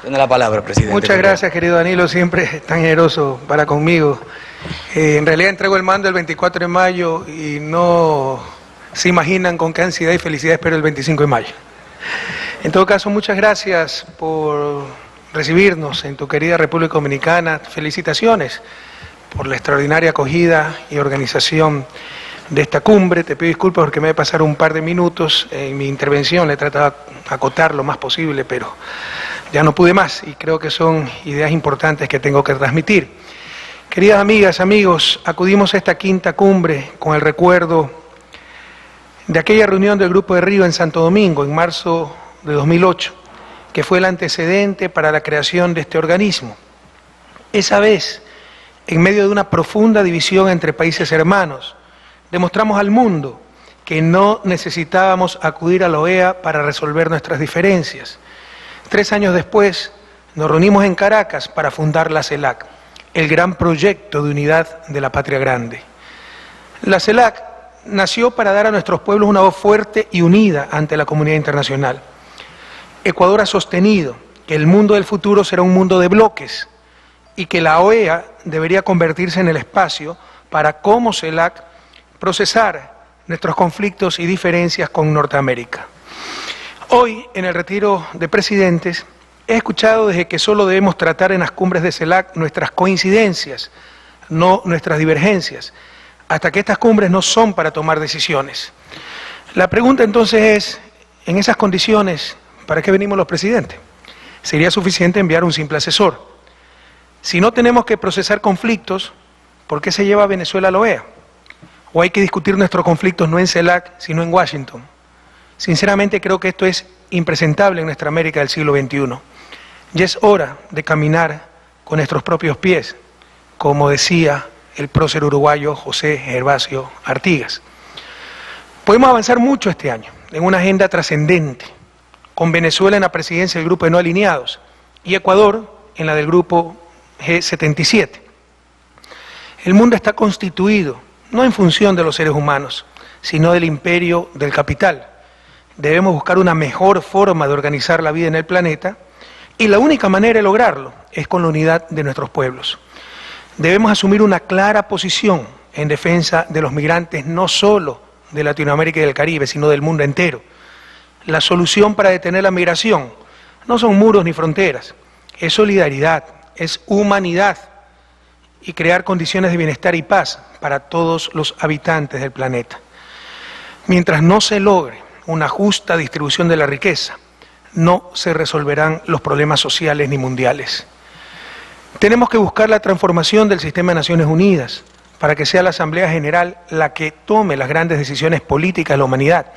Tiene la palabra, presidente. Muchas gracias, querido Danilo, siempre tan generoso para conmigo. En realidad entrego el mando el 24 de mayo y no se imaginan con qué ansiedad y felicidad espero el 25 de mayo. En todo caso, muchas gracias por recibirnos en tu querida República Dominicana. Felicitaciones por la extraordinaria acogida y organización de esta cumbre. Te pido disculpas porque me voy a pasar un par de minutos en mi intervención. Le he tratado de acotar lo más posible, pero ya no pude más y creo que son ideas importantes que tengo que transmitir. Queridas amigas, amigos, acudimos a esta quinta cumbre con el recuerdo de aquella reunión del Grupo de Río en Santo Domingo en marzo de 2008, que fue el antecedente para la creación de este organismo. Esa vez, en medio de una profunda división entre países hermanos, demostramos al mundo que no necesitábamos acudir a la OEA para resolver nuestras diferencias. 3 años después, nos reunimos en Caracas para fundar la CELAC, el gran proyecto de unidad de la patria grande. La CELAC nació para dar a nuestros pueblos una voz fuerte y unida ante la comunidad internacional. Ecuador ha sostenido que el mundo del futuro será un mundo de bloques y que la OEA debería convertirse en el espacio para, como CELAC, procesar nuestros conflictos y diferencias con Norteamérica. Hoy, en el retiro de presidentes, he escuchado desde que solo debemos tratar en las cumbres de CELAC nuestras coincidencias, no nuestras divergencias, hasta que estas cumbres no son para tomar decisiones. La pregunta entonces es, en esas condiciones, ¿para qué venimos los presidentes? Sería suficiente enviar un simple asesor. Si no tenemos que procesar conflictos, ¿por qué se lleva a Venezuela a la OEA? ¿O hay que discutir nuestros conflictos no en CELAC, sino en Washington? Sinceramente creo que esto es impresentable en nuestra América del siglo XXI. Ya es hora de caminar con nuestros propios pies, como decía el prócer uruguayo José Gervasio Artigas. Podemos avanzar mucho este año en una agenda trascendente, con Venezuela en la presidencia del Grupo de No Alineados y Ecuador en la del Grupo G77. El mundo está constituido no en función de los seres humanos, sino del imperio del capital. Debemos buscar una mejor forma de organizar la vida en el planeta y la única manera de lograrlo es con la unidad de nuestros pueblos. Debemos asumir una clara posición en defensa de los migrantes, no solo de Latinoamérica y del Caribe, sino del mundo entero. La solución para detener la migración no son muros ni fronteras, es solidaridad, es humanidad y crear condiciones de bienestar y paz para todos los habitantes del planeta. Mientras no se logre una justa distribución de la riqueza, no se resolverán los problemas sociales ni mundiales. Tenemos que buscar la transformación del sistema de Naciones Unidas para que sea la Asamblea General la que tome las grandes decisiones políticas de la humanidad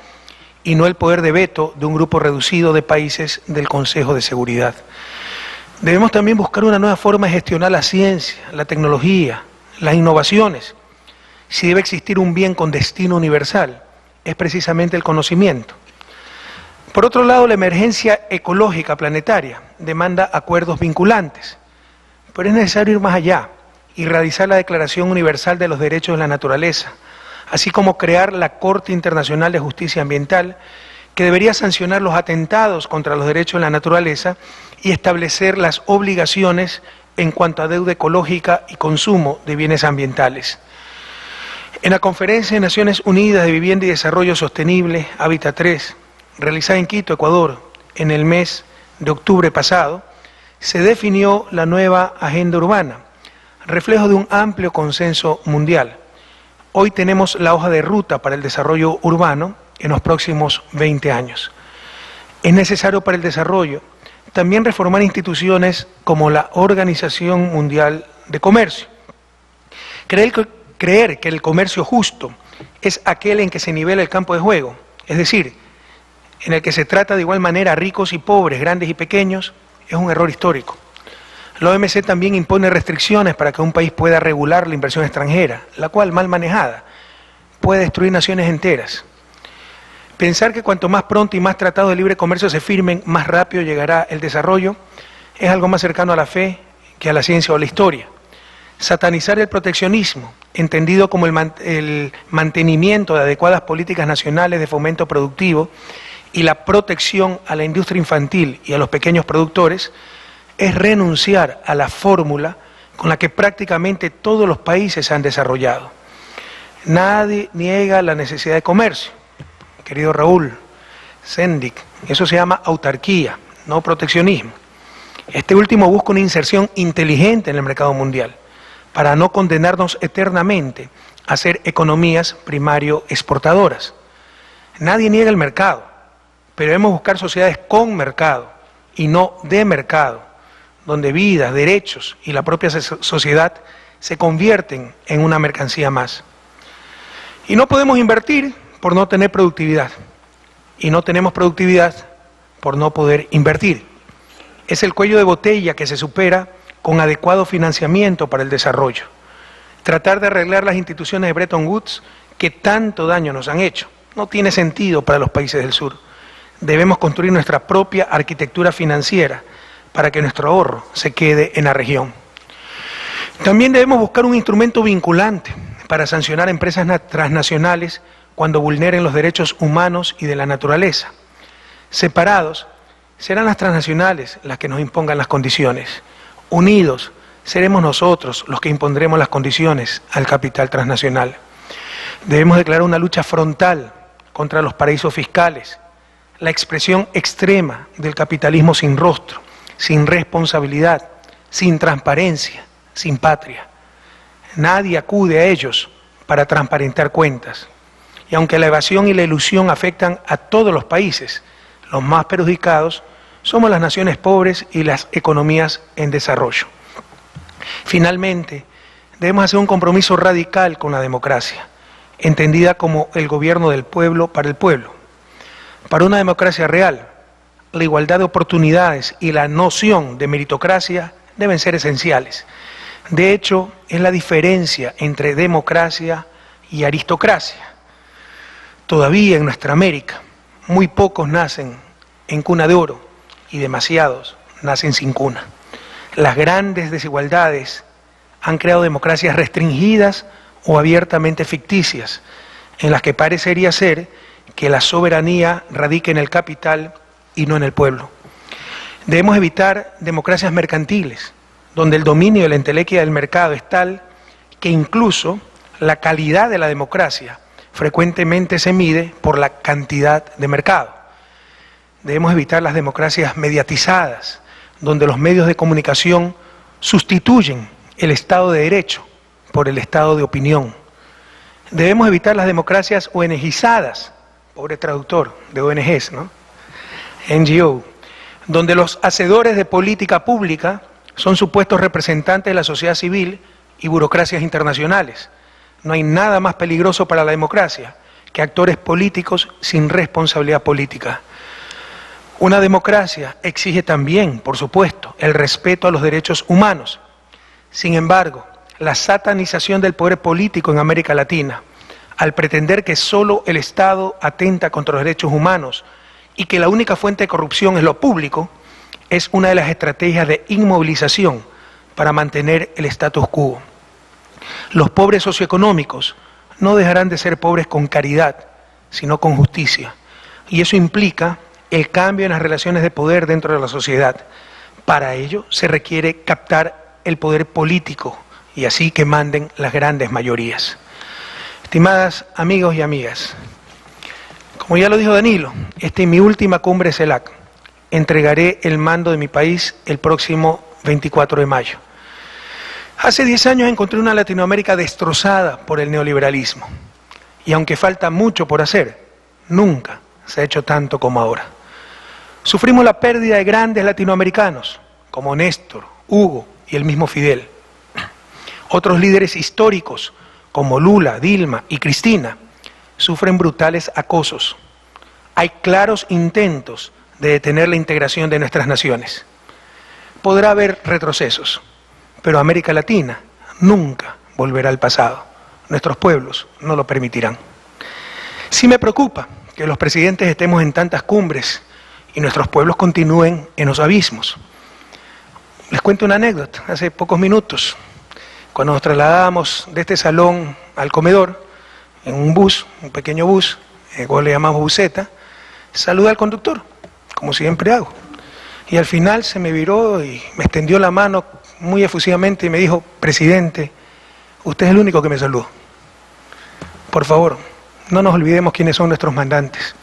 y no el poder de veto de un grupo reducido de países del Consejo de Seguridad. Debemos también buscar una nueva forma de gestionar la ciencia, la tecnología, las innovaciones. Si debe existir un bien con destino universal, es precisamente el conocimiento. Por otro lado, la emergencia ecológica planetaria demanda acuerdos vinculantes, pero es necesario ir más allá y realizar la Declaración Universal de los Derechos de la Naturaleza, así como crear la Corte Internacional de Justicia Ambiental, que debería sancionar los atentados contra los derechos de la naturaleza y establecer las obligaciones en cuanto a deuda ecológica y consumo de bienes ambientales. En la Conferencia de Naciones Unidas de Vivienda y Desarrollo Sostenible, Hábitat 3, realizada en Quito, Ecuador, en el mes de octubre pasado, se definió la nueva agenda urbana, reflejo de un amplio consenso mundial. Hoy tenemos la hoja de ruta para el desarrollo urbano en los próximos 20 años. Es necesario para el desarrollo también reformar instituciones como la Organización Mundial de Comercio. Creer que el comercio justo es aquel en que se nivela el campo de juego, es decir, en el que se trata de igual manera a ricos y pobres, grandes y pequeños, es un error histórico. La OMC también impone restricciones para que un país pueda regular la inversión extranjera, la cual, mal manejada, puede destruir naciones enteras. Pensar que cuanto más pronto y más tratados de libre comercio se firmen, más rápido llegará el desarrollo, es algo más cercano a la fe que a la ciencia o a la historia. Satanizar el proteccionismo, entendido como el mantenimiento de adecuadas políticas nacionales de fomento productivo y la protección a la industria infantil y a los pequeños productores, es renunciar a la fórmula con la que prácticamente todos los países se han desarrollado. Nadie niega la necesidad de comercio, querido Raúl Sendic, eso se llama autarquía, no proteccionismo. Este último busca una inserción inteligente en el mercado mundial, para no condenarnos eternamente a ser economías primario exportadoras. Nadie niega el mercado, pero debemos buscar sociedades con mercado y no de mercado, donde vidas, derechos y la propia sociedad se convierten en una mercancía más. Y no podemos invertir por no tener productividad, y no tenemos productividad por no poder invertir. Es el cuello de botella que se supera con adecuado financiamiento para el desarrollo. Tratar de arreglar las instituciones de Bretton Woods que tanto daño nos han hecho no tiene sentido para los países del sur. Debemos construir nuestra propia arquitectura financiera para que nuestro ahorro se quede en la región. También debemos buscar un instrumento vinculante para sancionar a empresas transnacionales cuando vulneren los derechos humanos y de la naturaleza. Separados, serán las transnacionales las que nos impongan las condiciones. Unidos, seremos nosotros los que impondremos las condiciones al capital transnacional. Debemos declarar una lucha frontal contra los paraísos fiscales, la expresión extrema del capitalismo sin rostro, sin responsabilidad, sin transparencia, sin patria. Nadie acude a ellos para transparentar cuentas. Y aunque la evasión y la ilusión afectan a todos los países, los más perjudicados somos las naciones pobres y las economías en desarrollo. Finalmente, debemos hacer un compromiso radical con la democracia, entendida como el gobierno del pueblo para el pueblo. Para una democracia real, la igualdad de oportunidades y la noción de meritocracia deben ser esenciales. De hecho, es la diferencia entre democracia y aristocracia. Todavía en nuestra América, muy pocos nacen en cuna de oro y demasiados nacen sin cuna. Las grandes desigualdades han creado democracias restringidas o abiertamente ficticias, en las que parecería ser que la soberanía radica en el capital y no en el pueblo. Debemos evitar democracias mercantiles, donde el dominio de la entelequia del mercado es tal que incluso la calidad de la democracia frecuentemente se mide por la cantidad de mercado. Debemos evitar las democracias mediatizadas, donde los medios de comunicación sustituyen el Estado de Derecho por el Estado de opinión. Debemos evitar las democracias ONGizadas, pobre traductor de ONGs, ¿no? NGO, donde los hacedores de política pública son supuestos representantes de la sociedad civil y burocracias internacionales. No hay nada más peligroso para la democracia que actores políticos sin responsabilidad política. Una democracia exige también, por supuesto, el respeto a los derechos humanos. Sin embargo, la satanización del poder político en América Latina, al pretender que solo el Estado atenta contra los derechos humanos y que la única fuente de corrupción es lo público, es una de las estrategias de inmovilización para mantener el status quo. Los pobres socioeconómicos no dejarán de ser pobres con caridad, sino con justicia. Y eso implica el cambio en las relaciones de poder dentro de la sociedad. Para ello se requiere captar el poder político y así que manden las grandes mayorías. Estimadas amigos y amigas, como ya lo dijo Danilo, esta es mi última cumbre CELAC. Entregaré el mando de mi país el próximo 24 de mayo. Hace 10 años encontré una Latinoamérica destrozada por el neoliberalismo. Y aunque falta mucho por hacer, nunca se ha hecho tanto como ahora. Sufrimos la pérdida de grandes latinoamericanos, como Néstor, Hugo y el mismo Fidel. Otros líderes históricos, como Lula, Dilma y Cristina, sufren brutales acosos. Hay claros intentos de detener la integración de nuestras naciones. Podrá haber retrocesos, pero América Latina nunca volverá al pasado. Nuestros pueblos no lo permitirán. Sí me preocupa que los presidentes estemos en tantas cumbres y nuestros pueblos continúen en los abismos. Les cuento una anécdota. Hace pocos minutos, cuando nos trasladábamos de este salón al comedor, en un bus, un pequeño bus, el cual le llamamos buseta, saludé al conductor, como siempre hago. Y al final se me viró y me extendió la mano muy efusivamente y me dijo: presidente, usted es el único que me saludó. Por favor, no nos olvidemos quiénes son nuestros mandantes.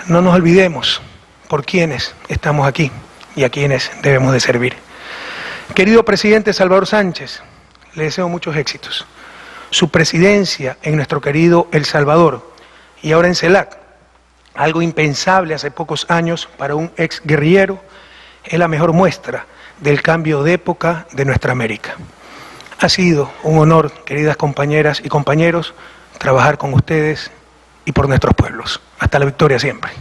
No nos olvidemos por quiénes estamos aquí y a quiénes debemos de servir. Querido presidente Salvador Sánchez, le deseo muchos éxitos. Su presidencia en nuestro querido El Salvador y ahora en CELAC, algo impensable hace pocos años para un ex guerrillero, es la mejor muestra del cambio de época de nuestra América. Ha sido un honor, queridas compañeras y compañeros, trabajar con ustedes y por nuestros pueblos. Hasta la victoria siempre.